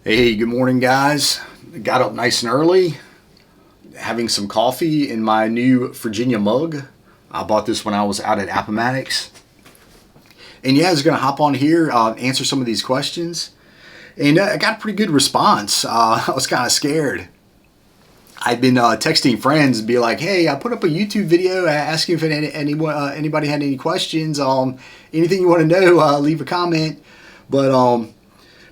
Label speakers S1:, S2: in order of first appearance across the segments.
S1: Hey, good morning, guys. Got up nice and early, having some coffee in my new Virginia mug. I bought this when I was out at Appomattox. And yeah, I was going to hop on here, answer some of these questions. And I got a pretty good response. I was kind of scared. I'd been texting friends and be like, hey, I put up a YouTube video asking if anybody had any questions. Anything you want to know, leave a comment.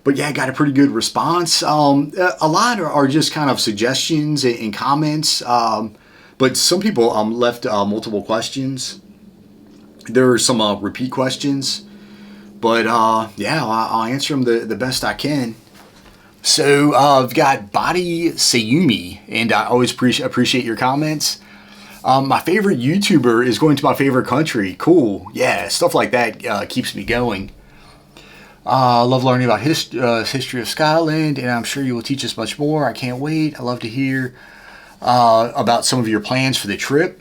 S1: But yeah, I got a pretty good response. A lot are just kind of suggestions and comments, but some people left multiple questions. There are some repeat questions, but yeah, I'll answer them the best I can. So I've got Body Sayumi, and I always appreciate your comments. My favorite YouTuber is going to my favorite country. Cool. Yeah, stuff like that keeps me going. I love learning about history of Scotland, and I'm sure you will teach us much more. I can't wait. I love to hear about some of your plans for the trip.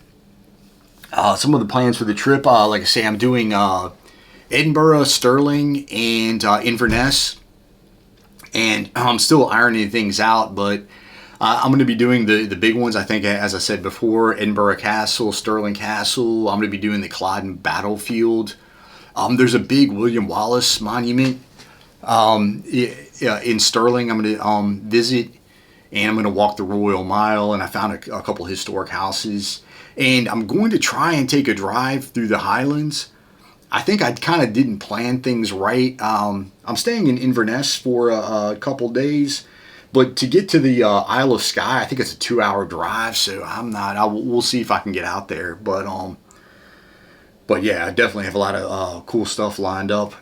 S1: Some of the plans for the trip, like I say, I'm doing Edinburgh, Stirling, and Inverness, and I'm still ironing things out, but I'm going to be doing the big ones. I think, as I said before, Edinburgh Castle, Stirling Castle. I'm going to be doing the Culloden Battlefield. There's a big William Wallace monument in Stirling I'm going to visit, and I'm going to walk the Royal Mile, and I found a couple historic houses. And I'm going to try and take a drive through the Highlands. I think I kind of didn't plan things right. I'm staying in Inverness for a couple days, but to get to the Isle of Skye, I think it's a 2-hour drive, so we'll see if I can get out there. But yeah, I definitely have a lot of cool stuff lined up.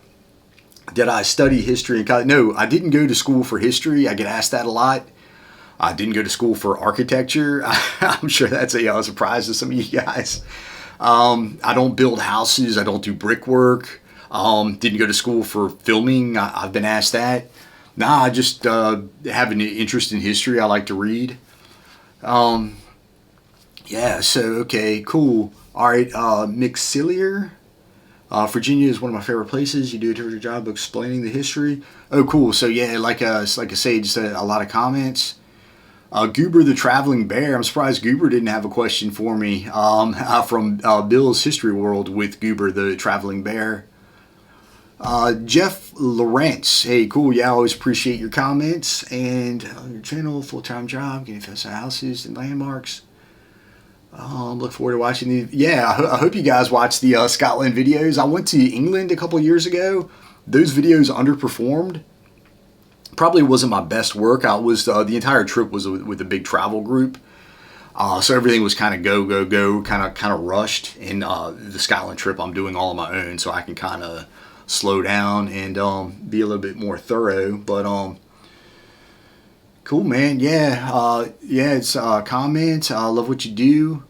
S1: Did I study history in college? No, I didn't go to school for history. I get asked that a lot. I didn't go to school for architecture. I'm sure that's a surprise to some of you guys. I don't build houses. I don't do brickwork. Didn't go to school for filming. I've been asked that. Nah, I just have an interest in history. I like to read. Yeah, so, okay, cool. All right, McSillier. Virginia is one of my favorite places. You do a terrific job of explaining the history. Oh, cool. So, yeah, like I say, just a lot of comments. Goober the Traveling Bear. I'm surprised Goober didn't have a question for me from Bill's History World with Goober the Traveling Bear. Jeff Lawrence. Hey, cool. Yeah, I always appreciate your comments. And your channel, full-time job, getting fancy houses and landmarks. Look forward to watching the. Yeah, I hope you guys watch the Scotland videos. I went to England a couple years ago. Those videos underperformed. Probably wasn't my best work. I was the entire trip was with a big travel group, so everything was kind of go, kind of rushed. And the Scotland trip, I'm doing all on my own, so I can kind of slow down and be a little bit more thorough. But cool, man. Yeah, it's comment. I love what you do.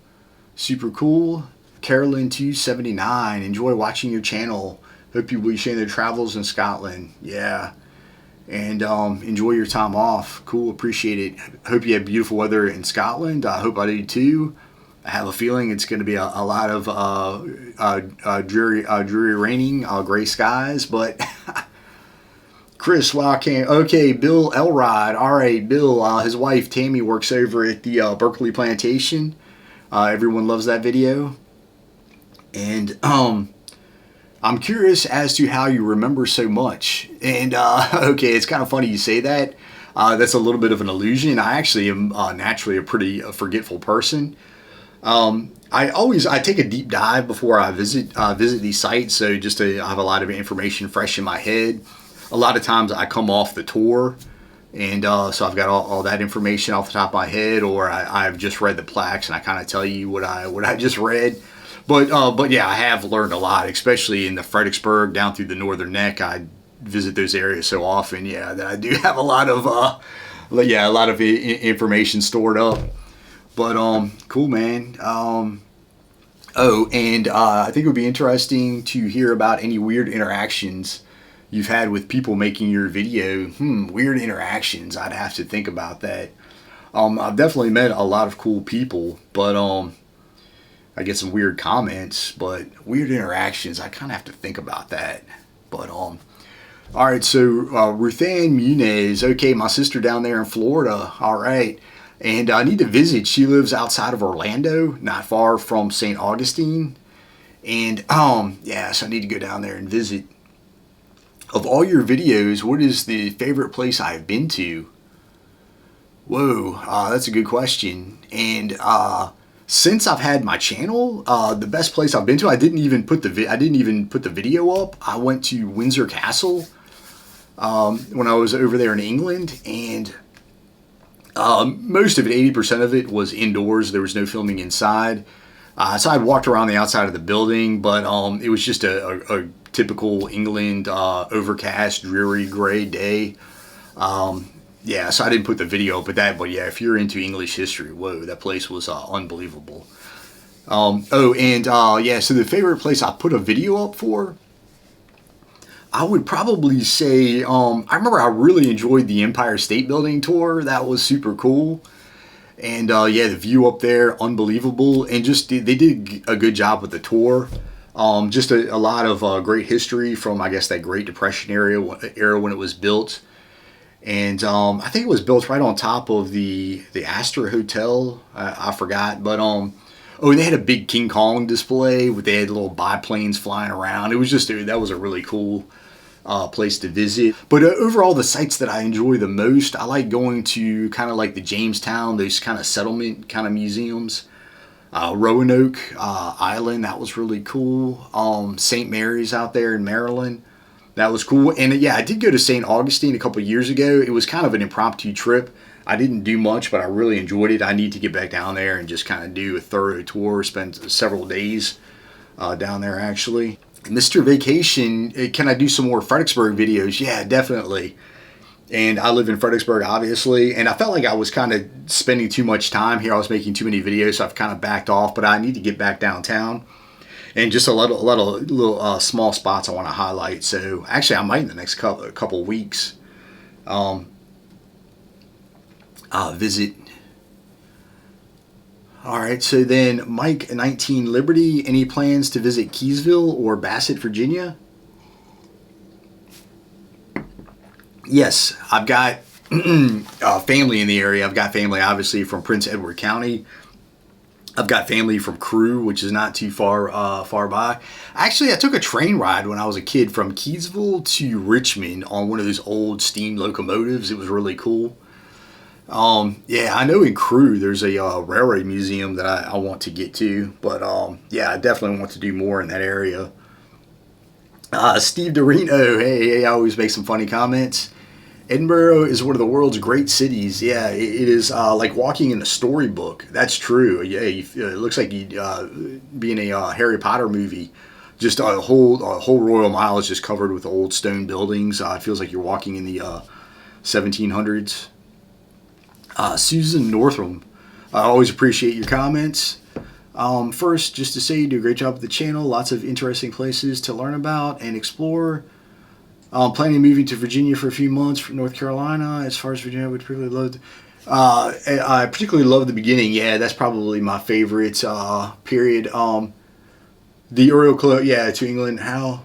S1: Super cool. Carolyn 279. Enjoy watching your channel. Hope you will be sharing their travels in Scotland. Yeah. And enjoy your time off. Cool, appreciate it. Hope you have beautiful weather in Scotland. I hope I do too. I have a feeling it's going to be a lot of dreary raining, gray skies. But Chris, well, I can't. Okay, Bill Elrod. All right, Bill. His wife Tammy works over at the Berkeley Plantation. Everyone loves that video. And I'm curious as to how you remember so much. And okay, it's kind of funny you say that. That's a little bit of an illusion. I actually am naturally a pretty forgetful person. I take a deep dive before I visit these sites, so just to have a lot of information fresh in my head. A lot of times I come off the tour, and so I've got all that information off the top of my head, or I've just read the plaques and I kind of tell you what I just read. But yeah, I have learned a lot, especially in the Fredericksburg down through the Northern Neck. I visit those areas so often. Yeah, that I do have a lot of information stored up. But cool, man. Oh, and I think it would be interesting to hear about any weird interactions you've had with people making your video. Weird interactions. I'd have to think about that. I've definitely met a lot of cool people, but I get some weird comments, but weird interactions, I kind of have to think about that. But All right, so Ruthann Muniz, okay, my sister down there in Florida. All right, and I need to visit. She lives outside of Orlando, not far from St. Augustine, and yeah, so I need to go down there and visit. Of all your videos, what is the favorite place I've been to? Whoa, that's a good question. And since I've had my channel, the best place I've been to, I didn't even put the video up. I went to Windsor Castle when I was over there in England, and most of it, 80% of it, was indoors. There was no filming inside. So I walked around the outside of the building, but it was just a typical England overcast, dreary, gray day. Yeah, so I didn't put the video up with that, but yeah, if you're into English history, whoa, that place was unbelievable. Yeah, so the favorite place I put a video up for, I would probably say, I remember I really enjoyed the Empire State Building tour. That was super cool. And yeah, the view up there, unbelievable. And just, they did a good job with the tour. Just a lot of great history from, I guess, that Great Depression era when it was built. And I think it was built right on top of the Astor Hotel. I forgot, but oh, and they had a big King Kong display with, they had little biplanes flying around. It was just, that was a really cool place to visit. But overall, the sites that I enjoy the most, I like going to kind of like the Jamestown, those kind of settlement kind of museums. Roanoke Island, that was really cool. St. Mary's out there in Maryland, that was cool. And yeah, I did go to St. Augustine a couple years ago. It was kind of an impromptu trip. I didn't do much, but I really enjoyed it. I need to get back down there and just kind of do a thorough tour, spend several days down there actually. Mr. Vacation, can I do some more Fredericksburg videos? Yeah, definitely. And I live in Fredericksburg, obviously, and I felt like I was kind of spending too much time here. I was making too many videos, so I've kind of backed off, but I need to get back downtown. And just a little small spots I want to highlight. So actually, I might in the next couple weeks visit. All right, so then Mike 19 Liberty, any plans to visit Keysville or Bassett, Virginia? Yes, I've got family in the area. I've got family obviously from Prince Edward County. I've got family from Crewe, which is not too far by. Actually, I took a train ride when I was a kid from Keysville to Richmond on one of those old steam locomotives. It was really cool. Yeah, I know in Crewe there's a railway museum that I want to get to, but yeah, I definitely want to do more in that area. Steve Dorino, hey, I always make some funny comments. Edinburgh is one of the world's great cities. Yeah, it is like walking in a storybook. That's true. Yeah, it looks like you'd be in a Harry Potter movie. Just a whole Royal Mile is just covered with old stone buildings. It feels like you're walking in the 1700s. Susan Northam, I always appreciate your comments. First, just to say you do a great job with the channel. Lots of interesting places to learn about and explore. Planning on moving to Virginia for a few months from North Carolina. As far as Virginia, I would particularly love. I particularly love the beginning. Yeah, that's probably my favorite period. The Oriole Club. Yeah, to England. How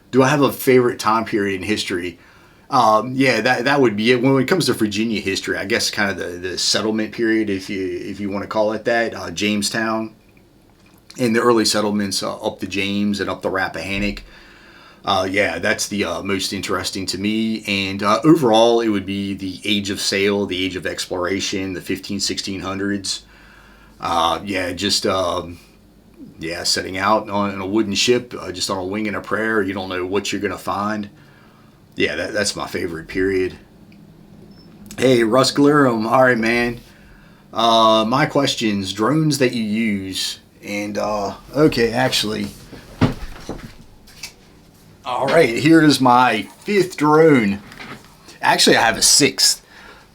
S1: do I have a favorite time period in history? Yeah, that would be it. When it comes to Virginia history, I guess kind of the settlement period, if you want to call it that. Jamestown and the early settlements up the James and up the Rappahannock. Yeah, that's the most interesting to me. And overall, it would be the age of sail, the age of exploration, the 1600s. Yeah, just yeah, setting out on a wooden ship, just on a wing and a prayer. You don't know what you're gonna find. Yeah, that's my favorite period. Hey, Russ Glerum. All right, man. My questions: drones that you use, and okay, actually. All right, here's my 5th drone. Actually, I have a 6th.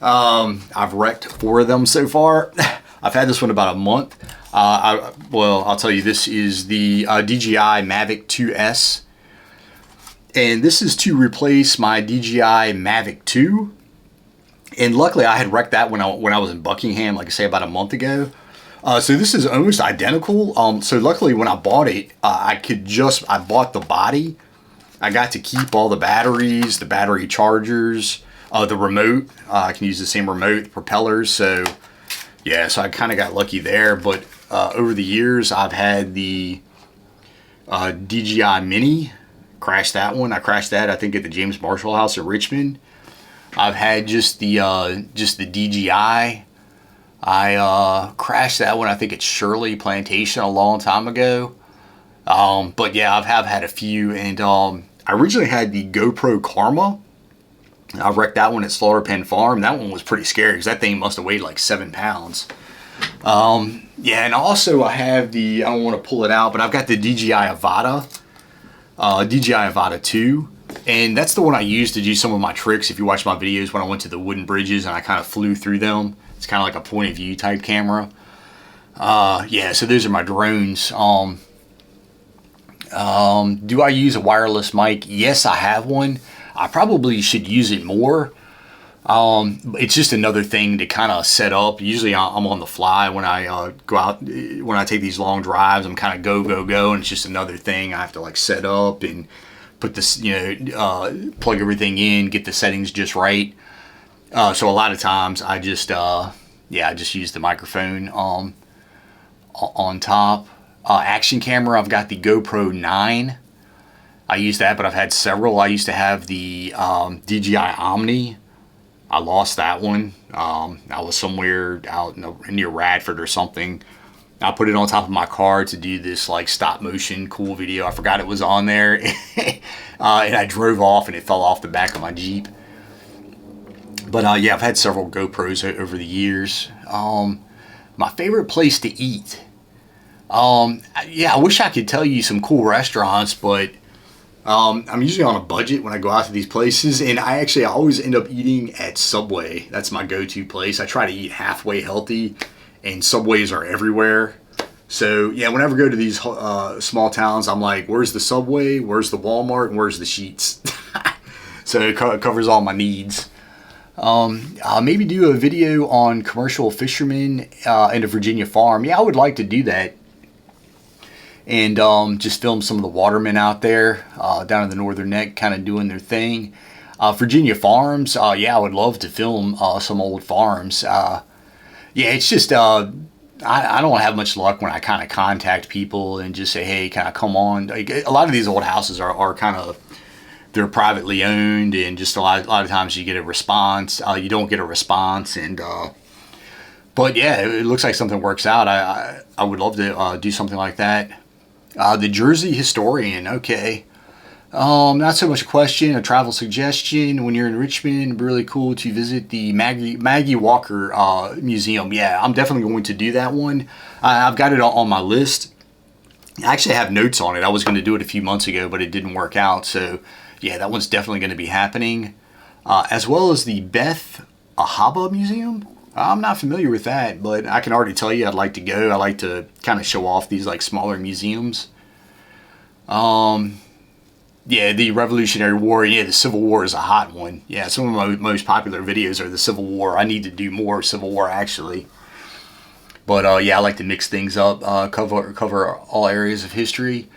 S1: I've wrecked 4 of them so far. I've had this one about a month. Well, I'll tell you, this is the DJI Mavic 2S. And this is to replace my DJI Mavic 2. And luckily, I had wrecked that when I was in Buckingham, like I say, about a month ago. So this is almost identical. So luckily, when I bought it, I bought the body. I got to keep all the batteries, the battery chargers, the remote. I can use the same remote, the propellers. So yeah, so I kind of got lucky there. But over the years, I've had the DJI Mini. Crashed that one. I crashed that, I think, at the James Marshall House in Richmond. I've had just the DJI. I crashed that one, I think, at Shirley Plantation a long time ago. But yeah, I've had a few, and I originally had the GoPro Karma. I wrecked that one at Slaughter Pen Farm. That one was pretty scary because that thing must have weighed like 7 pounds. Yeah, and also I have I don't want to pull it out, but I've got the DJI Avata, DJI Avata 2. And that's the one I used to do some of my tricks. If you watch my videos when I went to the wooden bridges and I kind of flew through them. It's kind of like a point of view type camera. Yeah, so those are my drones. Do I use a wireless mic? Yes, I have one. I probably should use it more. It's just another thing to kind of set up. Usually I'm on the fly when I go out, when I take these long drives. I'm kind of go, and it's just another thing I have to like set up and put this, plug everything in, get the settings just right. So a lot of times I just, I just use the microphone on top. Action camera, I've got the GoPro 9. I use that, but I've had several. I used to have the DJI Omni. I lost that one. I was somewhere out near Radford or something. I put it on top of my car to do this like stop motion cool video. I forgot it was on there. And I drove off and it fell off the back of my Jeep. But yeah, I've had several GoPros over the years. My favorite place to eat. Yeah, I wish I could tell you some cool restaurants, but I'm usually on a budget when I go out to these places, and I always end up eating at Subway. That's my go-to place. I try to eat halfway healthy, and Subways are everywhere. So yeah, whenever I go to these small towns, I'm like, where's the Subway, where's the Walmart, and where's the Sheetz? So it covers all my needs. I'll maybe do a video on commercial fishermen and a Virginia farm. Yeah, I would like to do that. And just film some of the watermen out there down in the Northern Neck kind of doing their thing. Virginia farms, yeah, I would love to film some old farms. Yeah, it's just, I don't have much luck when I kind of contact people and just say, hey, can I come on? Like, a lot of these old houses are kind of, they're privately owned, and just a lot of times you get a response. You don't get a response, and but yeah, it looks like something works out. I would love to do something like that. The Jersey Historian, okay. Not so much a question, a travel suggestion. When you're in Richmond, it'd be really cool to visit the Maggie Walker Museum. Yeah, I'm definitely going to do that one. I've got it on my list. I actually have notes on it. I was going to do it a few months ago, but it didn't work out. So yeah, that one's definitely going to be happening. As well as the Beth Ahaba Museum. I'm not familiar with that, but I can already tell you I'd like to go. I like to kind of show off these like smaller museums. Yeah, the Revolutionary War. Yeah, the Civil War is a hot one. Yeah, some of my most popular videos are the Civil War. I need to do more Civil War actually. But yeah, I like to mix things up, cover all areas of history.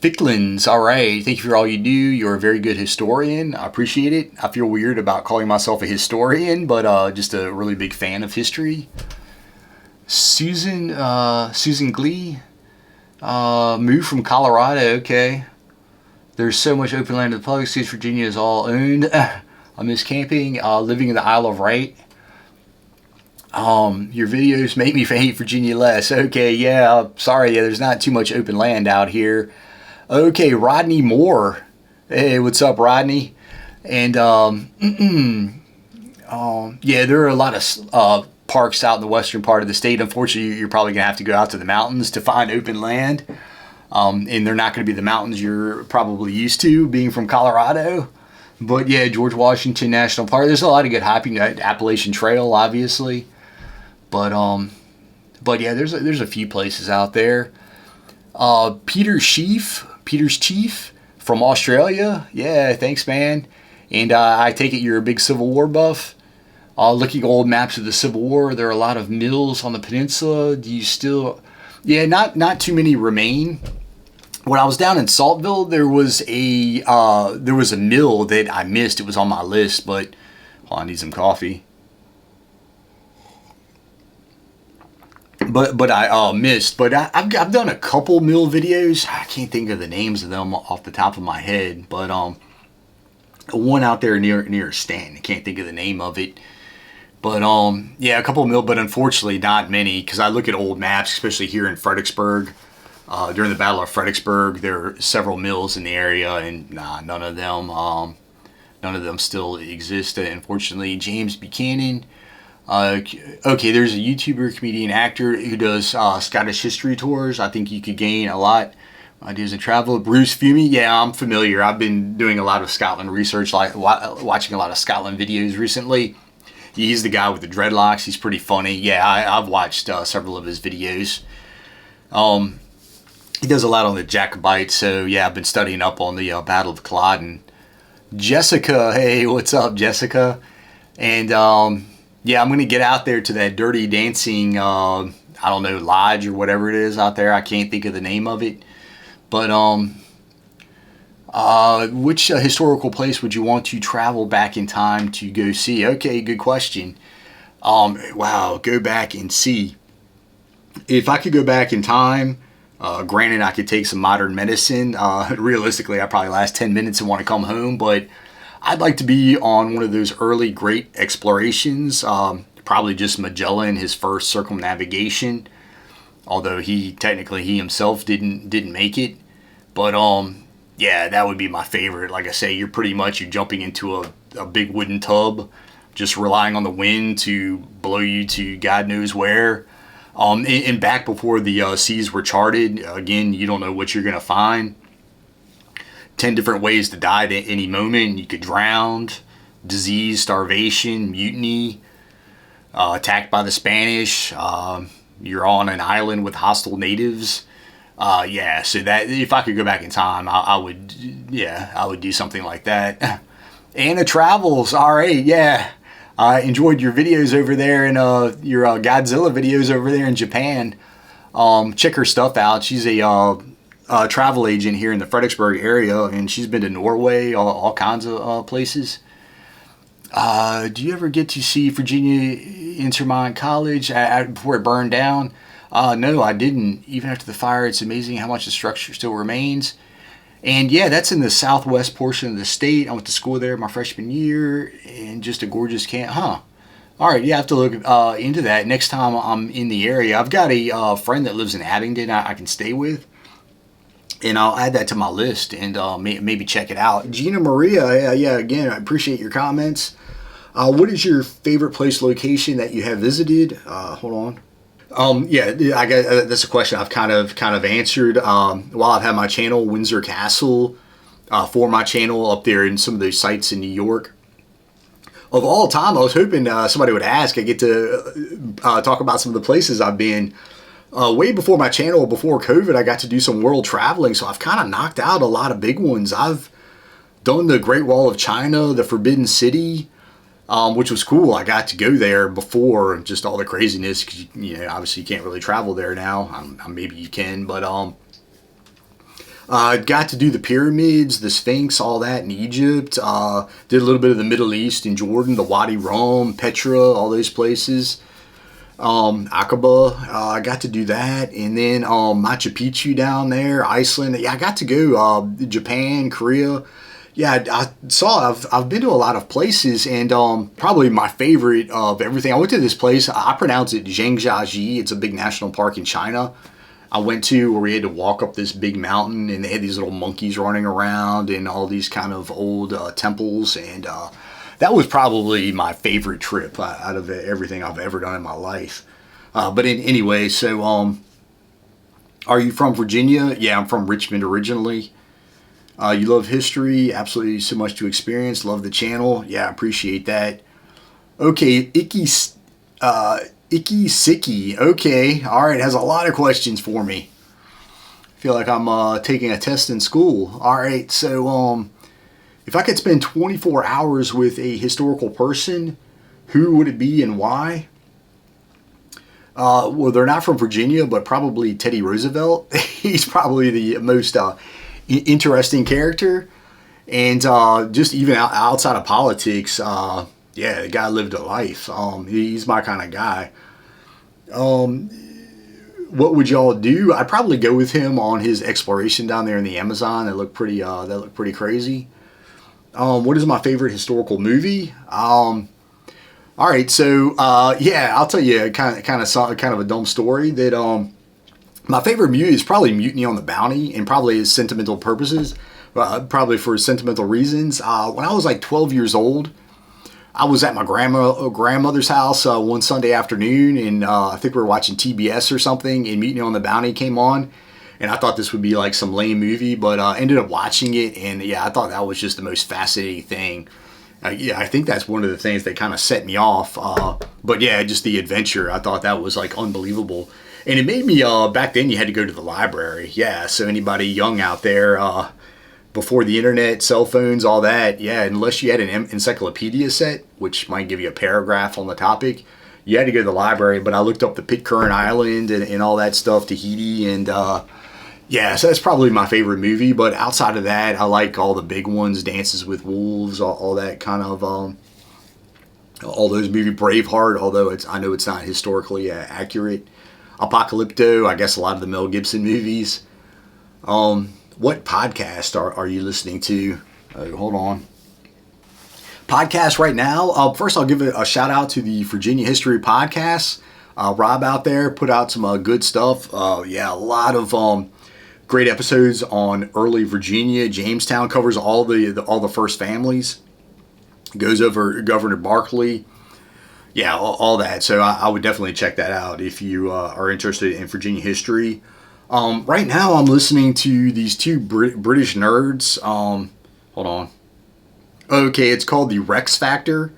S1: Ficklins, all right. Thank you for all you do. You're a very good historian. I appreciate it. I feel weird about calling myself a historian, but just a really big fan of history. Susan Glee, moved from Colorado. Okay. There's so much open land to the public. Since Virginia is all owned. I miss camping. Living in the Isle of Wight. Your videos make me hate Virginia less. Okay, yeah, sorry, there's not too much open land out here. Okay, Rodney Moore. Hey, what's up, Rodney? And, yeah, there are a lot of parks out in the western part of the state. Unfortunately, you're probably going to have to go out to the mountains to find open land. And they're not going to be the mountains you're probably used to, being from Colorado. But yeah, George Washington National Park. There's a lot of good hiking. Appalachian Trail, obviously. But yeah, there's a few places out there. Peter's Chief from Australia. Yeah, thanks, man. And I take it you're a big Civil War buff. Looking at old maps of the Civil War, there are a lot of mills on the peninsula. Do you still? Yeah, not too many remain. when I was down in Saltville, there was a mill that I missed. It was on my list, but hold on, I need some coffee. But I missed. But I've done a couple mill videos. I can't think of the names of them off the top of my head. But one out there near Stanton. I can't think of the name of it. But yeah, a couple mill, but unfortunately not many, because I look at old maps, especially here in Fredericksburg. During the Battle of Fredericksburg, there are several mills in the area, and none of them still exist. Unfortunately, James Buchanan. Okay, there's a YouTuber, comedian, actor who does Scottish history tours. I think you could gain a lot ideas of travel. Bruce Fumey, yeah, I'm familiar. I've been doing a lot of Scotland research, like watching a lot of Scotland videos recently. He's the guy with the dreadlocks. He's pretty funny. Yeah, I've watched several of his videos. He does a lot on the Jacobites, so yeah, I've been studying up on the Battle of Culloden. Jessica, hey, what's up, Jessica? And yeah, I'm gonna get out there to that Dirty Dancing, I don't know, lodge or whatever it is out there. I can't think of the name of it, but which historical place would you want to travel back in time to go see? Okay, good question. Wow, go back and see. If I could go back in time, granted, I could take some modern medicine. Realistically, I probably last 10 minutes and want to come home, but I'd like to be on one of those early great explorations. Probably just Magellan, his first circumnavigation, although he himself didn't make it. But yeah, that would be my favorite. Like I say, you're jumping into a big wooden tub, just relying on the wind to blow you to God knows where. And back before the seas were charted, again, you don't know what you're going to find. 10 different ways to die at any moment. You could drown, disease, starvation, mutiny, attacked by the Spanish. You're on an island with hostile natives. Yeah, so that if I could go back in time, I would do something like that. Anna Travels, all right, yeah. I enjoyed your videos over there and your Godzilla videos over there in Japan. Check her stuff out. She's a travel agent here in the Fredericksburg area, and she's been to Norway, all kinds of places. Do you ever get to see Virginia Intermont College before it burned down? No, I didn't. Even after the fire, it's amazing how much the structure still remains. And yeah, that's in the southwest portion of the state. I went to school there my freshman year, and just a gorgeous camp. Huh. All right, yeah, I have to look into that next time I'm in the area. I've got a friend that lives in Abingdon I can stay with, and I'll add that to my list and maybe check it out. Gina Maria, yeah, again, I appreciate your comments. What is your favorite place location that you have visited? Hold on. Yeah, I guess that's a question I've kind of answered. While I've had my channel, Windsor Castle, for my channel up there in some of those sites in New York. Of all time, I was hoping somebody would ask. I get to talk about some of the places I've been. Way before my channel, before COVID, I got to do some world traveling, so I've kind of knocked out a lot of big ones. I've done the Great Wall of China, the Forbidden City, which was cool. I got to go there before just all the craziness, because obviously you can't really travel there now. Maybe you can, but got to do the pyramids, the Sphinx, all that in Egypt. Did a little bit of the Middle East in Jordan, the Wadi Rum, Petra, all those places. Aqaba, I got to do that, and then Machu Picchu down there, Iceland. Yeah, I got to go Japan, Korea. Yeah, I've been to a lot of places, and probably my favorite of everything, I went to this place, I pronounce it Zhangjiajie. It's a big national park in China. I went to where we had to walk up this big mountain, and they had these little monkeys running around and all these kind of old temples, and that was probably my favorite trip out of everything I've ever done in my life. But anyway, so are you from Virginia? Yeah, I'm from Richmond originally. You love history, absolutely so much to experience. Love the channel. Yeah, I appreciate that. Okay, Icky Sicky. Okay, all right, has a lot of questions for me. I feel like I'm taking a test in school. All right, so if I could spend 24 hours with a historical person, who would it be and why? Well, they're not from Virginia, but probably Teddy Roosevelt. He's probably the most interesting character. And just even outside of politics, yeah, the guy lived a life. He's my kind of guy. What would y'all do? I'd probably go with him on his exploration down there in the Amazon. That looked pretty crazy. What is my favorite historical movie? All right, so yeah, I'll tell you kind of a dumb story that my favorite movie is probably Mutiny on the Bounty, and probably as sentimental purposes, probably for sentimental reasons. When I was like 12 years old, I was at my grandmother's house one Sunday afternoon, and I think we were watching TBS or something, and Mutiny on the Bounty came on, and I thought this would be like some lame movie, but ended up watching it, and yeah, I thought that was just the most fascinating thing. Yeah, I think that's one of the things that kind of set me off. But yeah, just the adventure, I thought that was like unbelievable. And it made me, back then you had to go to the library. Yeah, so anybody young out there, before the internet, cell phones, all that, yeah, unless you had an encyclopedia set, which might give you a paragraph on the topic, you had to go to the library. But I looked up the Pitcairn Island and all that stuff, Tahiti, and yeah, so that's probably my favorite movie. But outside of that, I like all the big ones, Dances with Wolves, all that kind of, all those movies. Braveheart, although I know it's not historically accurate. Apocalypto, I guess a lot of the Mel Gibson movies. What podcast are you listening to? Hold on. Podcast right now. First, I'll give a shout out to the Virginia History Podcast. Rob out there put out some good stuff. Yeah, a lot of great episodes on early Virginia. Jamestown covers all the first families. Goes over Governor Barkley. Yeah, all that. So I would definitely check that out if you are interested in Virginia history. Right now I'm listening to these two British nerds. Hold on. Okay, it's called the Rex Factor,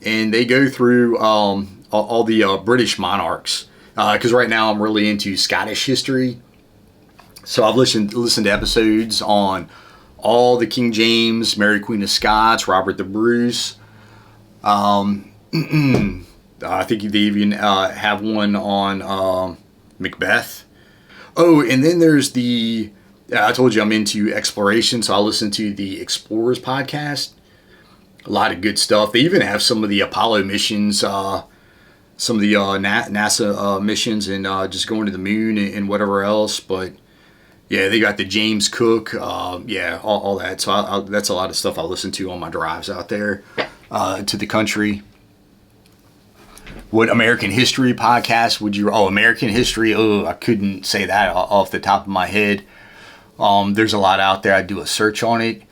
S1: and they go through all the British monarchs. Because right now I'm really into Scottish history. So I've listened to episodes on all the King James, Mary Queen of Scots, Robert the Bruce. I think they even have one on Macbeth. Oh, and then there's I told you I'm into exploration, so I listen to the Explorers podcast. A lot of good stuff. They even have some of the Apollo missions, some of the NASA missions, and just going to the moon and whatever else. But yeah, they got the James Cook, yeah, all that. So that's a lot of stuff I listen to on my drives out there to the country. What American History podcast would you... Oh, American History. Oh, I couldn't say that off the top of my head. There's a lot out there. I'd do a search on it.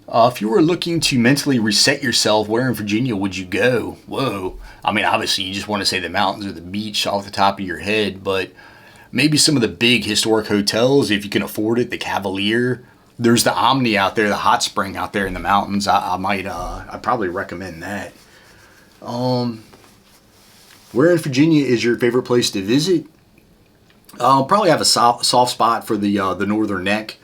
S1: If you were looking to mentally reset yourself, where in Virginia would you go? Whoa. I mean, obviously, you just want to say the mountains or the beach off the top of your head, but maybe some of the big historic hotels, if you can afford it, the Cavalier. There's the Omni out there, the hot spring out there in the mountains. I'd probably recommend that. Where in Virginia is your favorite place to visit? I'll probably have a soft spot for the Northern Neck.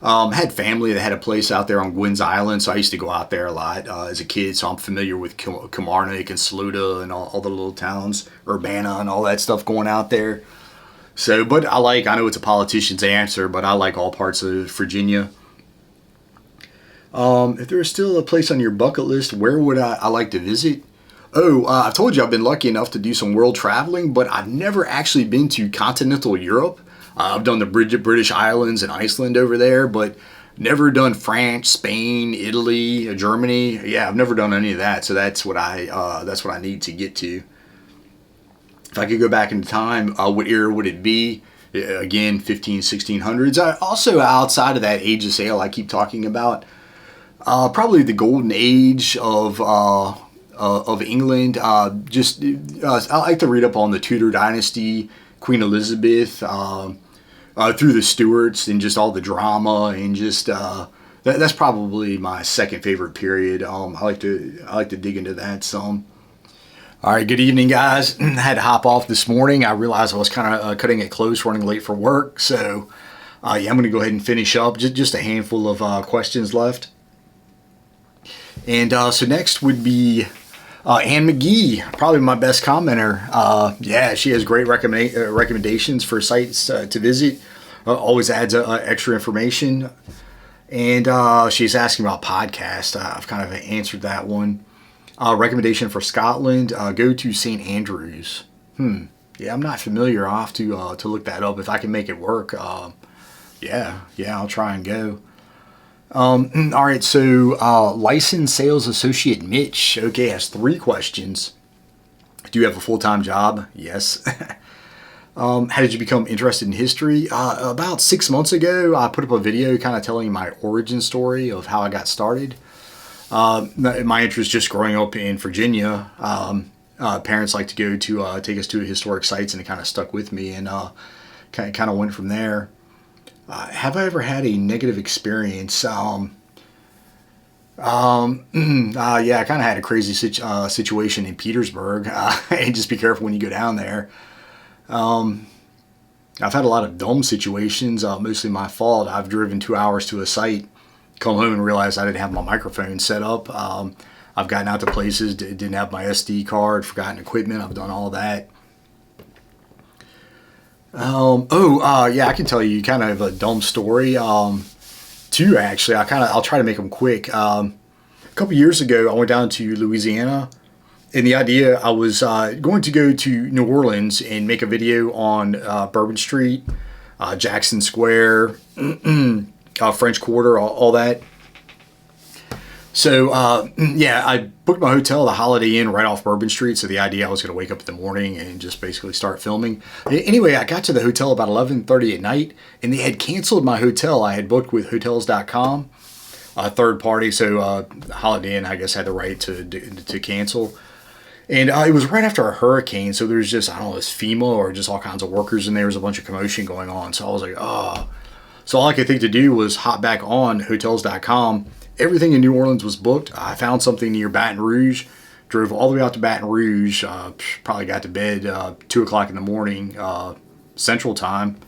S1: Had family that had a place out there on Gwynn's Island, so I used to go out there a lot as a kid, so I'm familiar with Kilmarnock and Saluda and all the little towns, Urbana and all that stuff going out there. So, but I know it's a politician's answer, but I like all parts of Virginia. If there was still a place on your bucket list, where would I like to visit? Oh, I told you I've been lucky enough to do some world traveling, but I've never actually been to continental Europe. I've done the British Islands and Iceland over there, but never done France, Spain, Italy, Germany. Yeah, I've never done any of that, so that's what I need to get to. If I could go back in time, what era would it be? Again, 1600s. Also, outside of that age of sail I keep talking about, probably the golden age of England. I like to read up on the Tudor dynasty, Queen Elizabeth, through the Stuarts, and just all the drama, and just that's probably my second favorite period. I like to dig into that some. All right, good evening, guys. I had to hop off this morning. I realized I was kind of cutting it close, running late for work. So, yeah, I'm going to go ahead and finish up. Just a handful of questions left. And so next would be, Ann McGee, probably my best commenter. Yeah, she has great recommendations for sites to visit. Always adds extra information. And she's asking about podcasts. I've kind of answered that one. Recommendation for Scotland, go to St. Andrews. Yeah, I'm not familiar. I'll have to look that up if I can make it work. Yeah, I'll try and go. All right, so licensed sales associate Mitch, okay, has 3 questions. Do you have a full-time job? Yes. How did you become interested in history? About 6 months ago, I put up a video kind of telling my origin story of how I got started. My interest just growing up in Virginia. Parents like to go to take us to historic sites, and it kind of stuck with me, and kind of went from there. Have I ever had a negative experience? Yeah, I kind of had a crazy situation in Petersburg. And just be careful when you go down there. I've had a lot of dumb situations, mostly my fault. I've driven 2 hours to a site, come home and realized I didn't have my microphone set up. I've gotten out to places, didn't have my SD card, forgotten equipment. I've done all that. Yeah, I can tell you kind of a dumb story. 2 actually. I'll try to make them quick. A couple years ago, I went down to Louisiana, and the idea I was going to go to New Orleans and make a video on Bourbon Street, Jackson Square, French Quarter, all that. So, yeah, I booked my hotel, the Holiday Inn, right off Bourbon Street. So the idea I was going to wake up in the morning and just basically start filming. Anyway, I got to the hotel about 11:30 at night, and they had canceled my hotel. I had booked with Hotels.com, a third party. So Holiday Inn, I guess, had the right to cancel. And it was right after a hurricane. So there's just, I don't know, it's FEMA or just all kinds of workers in there. There's a bunch of commotion going on. So I was like, oh. So all I could think to do was hop back on Hotels.com. Everything in New Orleans was booked. I found something near Baton Rouge, drove all the way out to Baton Rouge, probably got to bed 2 o'clock in the morning, Central Time.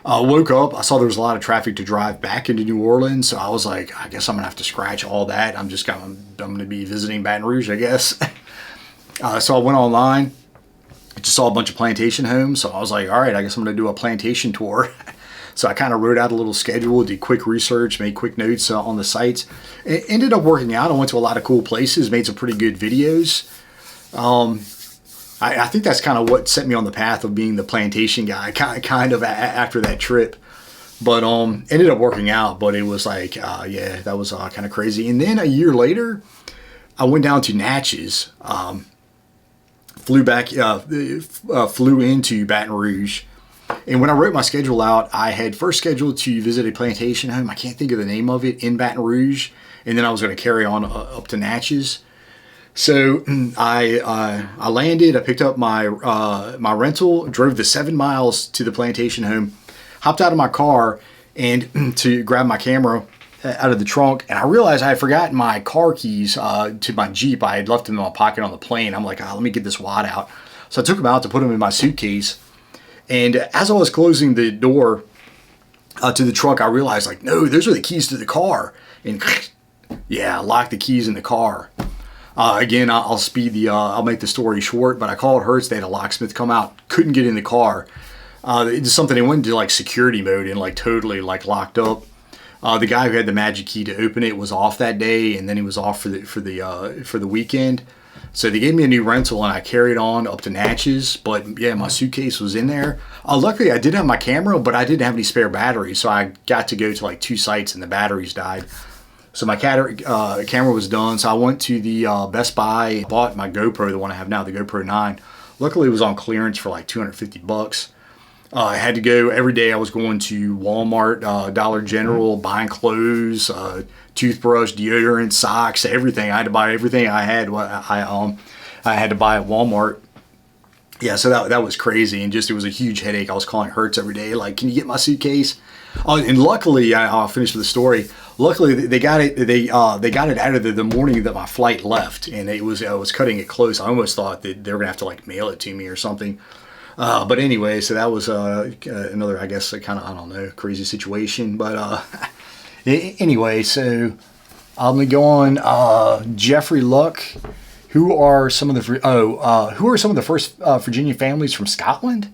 S1: Woke up, I saw there was a lot of traffic to drive back into New Orleans, so I was like, I guess I'm going to have to scratch all that. I'm going to be visiting Baton Rouge, I guess. So I went online, just saw a bunch of plantation homes, so I was like, all right, I guess I'm going to do a plantation tour. So I kind of wrote out a little schedule, did quick research, made quick notes on the sites. It ended up working out. I went to a lot of cool places, made some pretty good videos. I think that's kind of what set me on the path of being the plantation guy, kind of after that trip. But ended up working out, but it was like, yeah, that was kind of crazy. And then a year later, I went down to Natchez, flew into Baton Rouge. And when I wrote my schedule out, I had first scheduled to visit a plantation home. I can't think of the name of it, in Baton Rouge. And then I was going to carry on up to Natchez. So I landed, I picked up my rental, drove the 7 miles to the plantation home, hopped out of my car and to grab my camera out of the trunk. And I realized I had forgotten my car keys to my Jeep. I had left them in my pocket on the plane. I'm like, let me get this wad out. So I took them out to put them in my suitcase. And as I was closing the door to the trunk, I realized, like, no, those are the keys to the car. And yeah, I locked the keys in the car. Again, I'll make the story short, but I called Hertz. They had a locksmith come out, couldn't get in the car. It's something they went into like security mode and like totally like locked up. The guy who had the magic key to open it was off that day, and then he was off for the weekend. So they gave me a new rental, and I carried on up to Natchez. But yeah, my suitcase was in there. Luckily, I did have my camera, but I didn't have any spare batteries, so I got to go to like 2 sites, and the batteries died. So my camera was done. So I went to the Best Buy, bought my GoPro, the one I have now, the GoPro 9. Luckily, it was on clearance for like $250. I had to go every day. I was going to Walmart, Dollar General, buying clothes, toothbrush, deodorant, socks, everything. I had to buy everything I had. I had to buy at Walmart. Yeah, so that was crazy, and just it was a huge headache. I was calling Hertz every day, like, can you get my suitcase? And luckily, I'll finish with the story. Luckily, they got it. They got it out of the morning that my flight left, and I was cutting it close. I almost thought that they were gonna have to like mail it to me or something. But anyway, so that was another, I guess, kind of, I don't know, crazy situation. But anyway, so I'm going to go on. Jeffrey Luck, Who are some of the who are some of the first Virginia families from Scotland?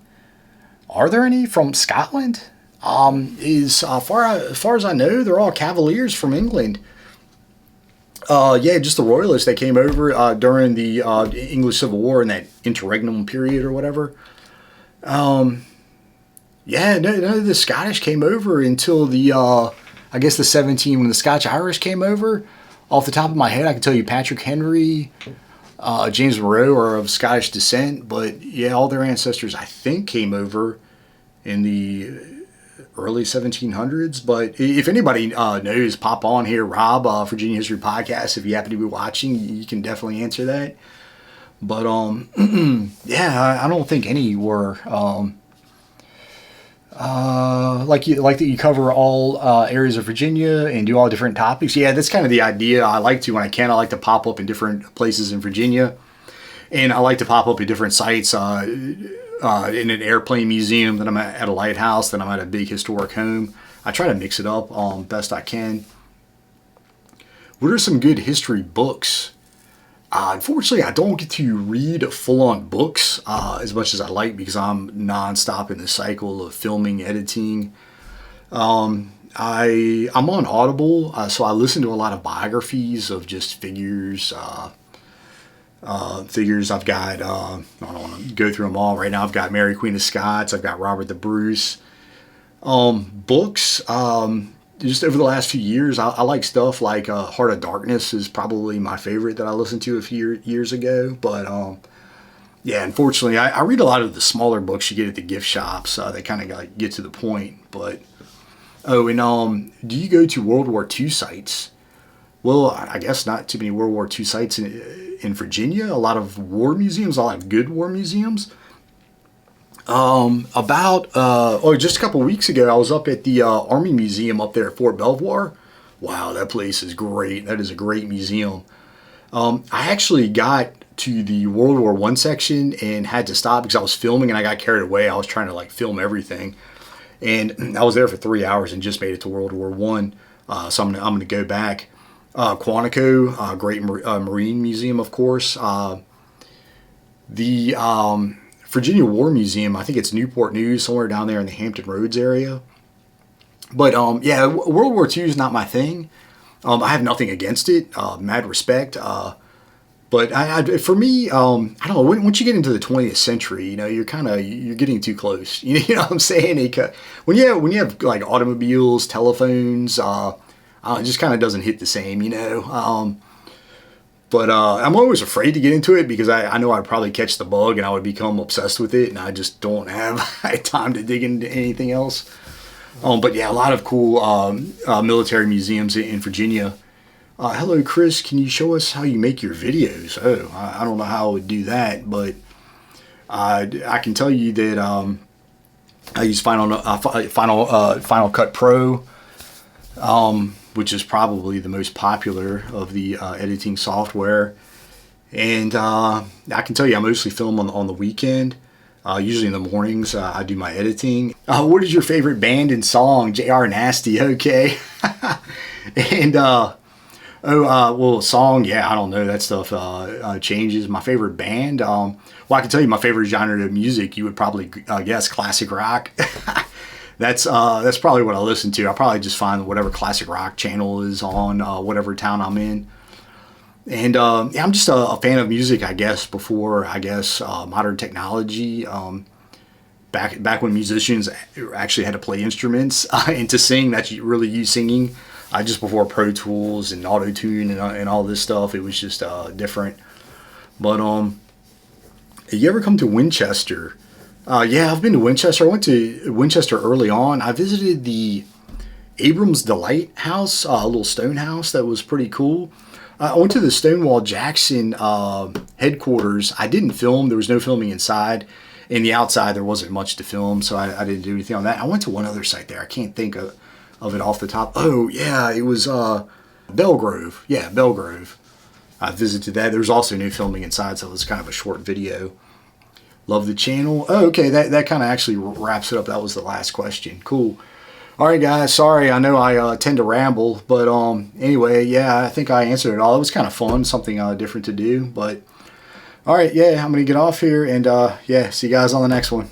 S1: Are there any from Scotland? As far as I know, they're all Cavaliers from England. Yeah, just the Royalists that came over during the English Civil War in that interregnum period or whatever. Yeah, no, the Scottish came over until the I guess the 17 when the Scotch-Irish came over. Off the top of my head, I can tell you Patrick Henry, James Monroe are of Scottish descent, but yeah, all their ancestors I think came over in the early 1700s. But if anybody knows, pop on here, Rob, Virginia History Podcast. If you happen to be watching, you can definitely answer that. But yeah, I don't think any were like that you cover all areas of Virginia and do all different topics. Yeah, that's kind of the idea. I like to, when I can, I like to pop up in different places in Virginia, and I like to pop up at different sites. In an airplane museum, then I'm at a lighthouse, then I'm at a big historic home. I try to mix it up best I can. What are some good history books? Unfortunately, I don't get to read full-on books as much as I like because I'm nonstop in the cycle of filming, editing. I'm on Audible, so I listen to a lot of biographies of just figures. I've got, I don't want to go through them all right now. I've got Mary Queen of Scots. I've got Robert the Bruce. Books, just over the last few years, I like stuff like Heart of Darkness is probably my favorite that I listened to a few years ago. But yeah, unfortunately, I read a lot of the smaller books you get at the gift shops. They kind of like get to the point. But and do you go to World War II sites? Well, I guess not too many World War II sites in Virginia. A lot of war museums, a lot of good war museums. Just a couple weeks ago, I was up at the Army Museum up there at Fort Belvoir. Wow, that place is great. That is a great museum. I actually got to the World War I section and had to stop because I was filming and I got carried away. I was trying to like film everything, and I was there for 3 hours and just made it to World War I. So I'm gonna go back. Quantico, great Marine Museum, of course. The Virginia War Museum, I think it's Newport News, somewhere down there in the Hampton Roads area. But yeah, World War II is not my thing. I have nothing against it, mad respect. But for me, I don't know. Once you get into the 20th century, you're getting too close. You know what I'm saying? When you have like automobiles, telephones, it just kind of doesn't hit the same, But I'm always afraid to get into it because I know I'd probably catch the bug and I would become obsessed with it, and I just don't have time to dig into anything else. But yeah, a lot of cool military museums in Virginia. Hello, Chris. Can you show us how you make your videos? Oh, I don't know how I would do that, but I can tell you that I use Final Cut Pro. Which is probably the most popular of the editing software. And I can tell you I mostly film on the weekend. Usually in the mornings I do my editing. What is your favorite band and song? JR Nasty, okay. And well, song, yeah, I don't know. That stuff changes. My favorite band, well, I can tell you my favorite genre of music. You would probably guess classic rock. That's probably what I listen to. I'll probably just find whatever classic rock channel is on whatever town I'm in. And yeah, I'm just a fan of music, I guess, before, modern technology. Back when musicians actually had to play instruments and to sing, that's really you singing. Just before Pro Tools and Auto-Tune and all this stuff, it was just different. But you ever come to Winchester? Yeah, I've been to Winchester. I went to Winchester early on. I visited the Abrams Delight House, a little stone house that was pretty cool. I went to the Stonewall Jackson headquarters. I didn't film. There was no filming inside. In the outside, there wasn't much to film, so I didn't do anything on that. I went to one other site there. I can't think of it off the top. Oh, yeah, it was Belgrove. Yeah, Belgrove. I visited that. There was also no filming inside, so it was kind of a short video. Love the channel. Oh, okay, that kind of actually wraps it up. That was the last question. Cool. All right, guys. Sorry, I know I tend to ramble, but anyway, yeah, I think I answered it all. It was kind of fun, something different to do, but All right, yeah, I'm gonna get off here, and yeah, see you guys on the next one.